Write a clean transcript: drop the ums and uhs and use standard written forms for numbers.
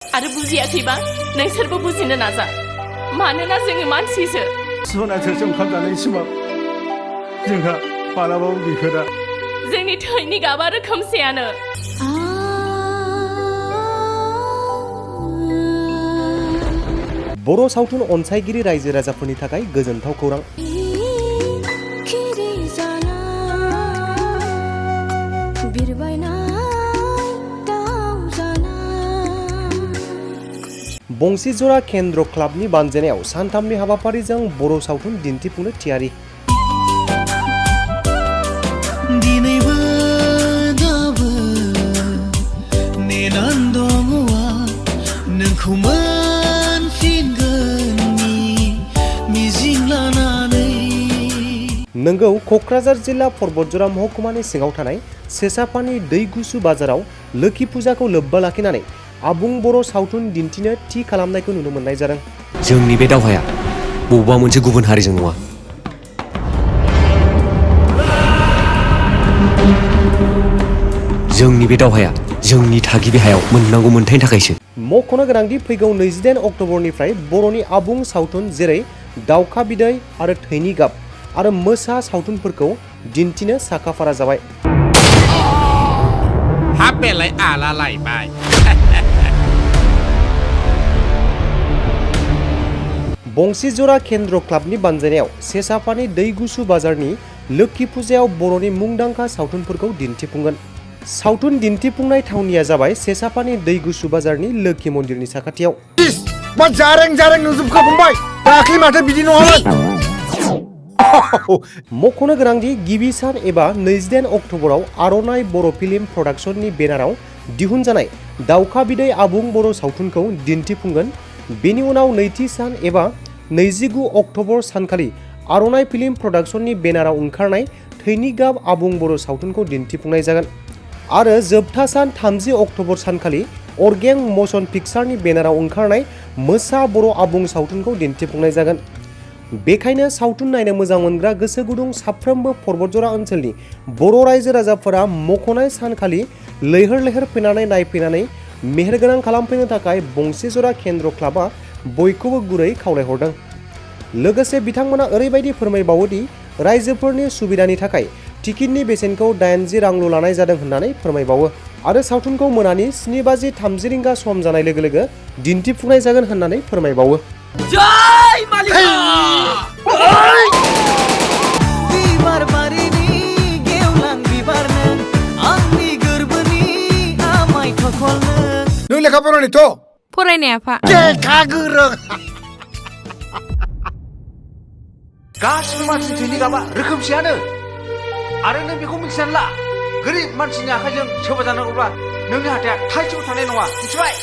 आरो बुजियाखैबा नोंसोरबो बुजिनो नाजा मानोना जोङो मानसिसो सनाजों ओंखाम जानाय सिमां जोंहा मालाबाबो गैफेरा जोंनि थैनि गाबा रोखोमसेयानो बर' सावथुन अनसायगिरि रायजो राजाफोरनि थाखाय गोजोनथाव खौरां बंसिजरा केन्द्र क्लाबनि बानजायनायाव सानथामनि हाबाफारिजों बर' सावथुन दिन्थिफुंनो थियारि नोंगौ क'क्राझार जिल्ला परबतजरा महकुमानि सिङाव थानाय सेसापानि दै गुसु बाजाराव लोखि फुजाखौ लोब्बा लाखिनानै आबुं बर' सावथुन दिन्थिनो थि खालामनायखौ नुनो मोननाय जादों। जोंनि बे दावहाया बबेबा मोनसे गुबुन हारिजों नङा। जोंनि बे दावहाया जोंनि थागिबि हायाव मोननांगौ मोनथायनि थाखायसो। मख'नो गोनांदि फैगौ 28 अक्ट'बरनिफ्राय बर'नि आबुं सावथुन जेरै दाउखा बिदै आरो थैनि गाब आरो मोसा सावथुनफोरखौ दिन्थिनो साखाफारा जाबाय। हाबेलाय आला लायबाय बंसिजरा केन्द्र क्लाबनि बानजायनायाव सेसापानि दै गुसु बाजारनि लोखि फुजायाव बर'नि मुंदांखा सावथुनफोरखौ दिन्थिफुंगोन। सावथुन दिन्थिफुंनाय थावनिया जाबाय सेसापानि दै गुसु बाजारनि लोखि मन्दिरनि साखाथियाव। मा जारें जारें नुजोबखो फंबाय दाख्लि माथो बिदि नङामोन। मख'नो गोनांदि गिबि सान एबा 28 अक्ट'बराव आर'नाइ बर' फिल्म प्रडाक्शननि बेनाराव दिहुनजानाय दाउखा बिदै आबुं बर' सावथुनखौ दिन्थिफुंगोन। बेनि उनाव नैथि सान एबा 29 अक्ट'बर सानखालि आर'नाइ फिल्म प्रडाक्शननि बेनाराव ओंखारनाय थैनि गाब आबुं बर' सावथुनखौ दिन्थिफुंनाय जागोन आरो जोबथा सान 30 अक्ट'बर सानखालि अर्गें मशन पिक्चारनि बेनाराव ओंखारनाय मोसा बर' आबुं सावथुनखौ दिन्थिफुंनाय जागोन। बेखायनो सावथुन नायनो मोजां मोनग्रा गोसो गुदुं साफ्रोमबो परबतजरा ओनसोलनि बर' रायजो राजाफोरा मख'नाय सानखालि लैहोर लैहोर फैनानै नायफैनानै मेहेरगोनां खालामफैनो थाखाय बंसिजरा केन्द्र क्लाबा बयखौबो गुरै खावलायहरदों। लोगोसे बिथांमोना ओरैबायदि फोरमायबावोदि रायजोफोरनि सुबिदानि थाखाय टिकेटनि बेसेनखौ 80 रांल' लानाय जादों होननानै फोरमायबावो आरो सावथुनखौ मोनानि 7:30 रिंगा सम जानाय लोगो लोगो दिन्थिफुंनाय जागोन होननानै फोरमायबावो। जय मालिका बिबार बारिनि गेवलां बिबारनो आंनि गोरबोनि आमाय थखलनो नों लेखा फरायनायथ' फरायनाय आफा लेखा गोरों गासिबो मानसिनि थैनि गाबा रोखोमसेयानो आरो नों बेखौ मिथिनानै ला गोरिब मानसिनि आखाइजों सोबा जानांगौब्ला नोंनि हाथाया थाइसेबो थानाय नङा मिथिबाय।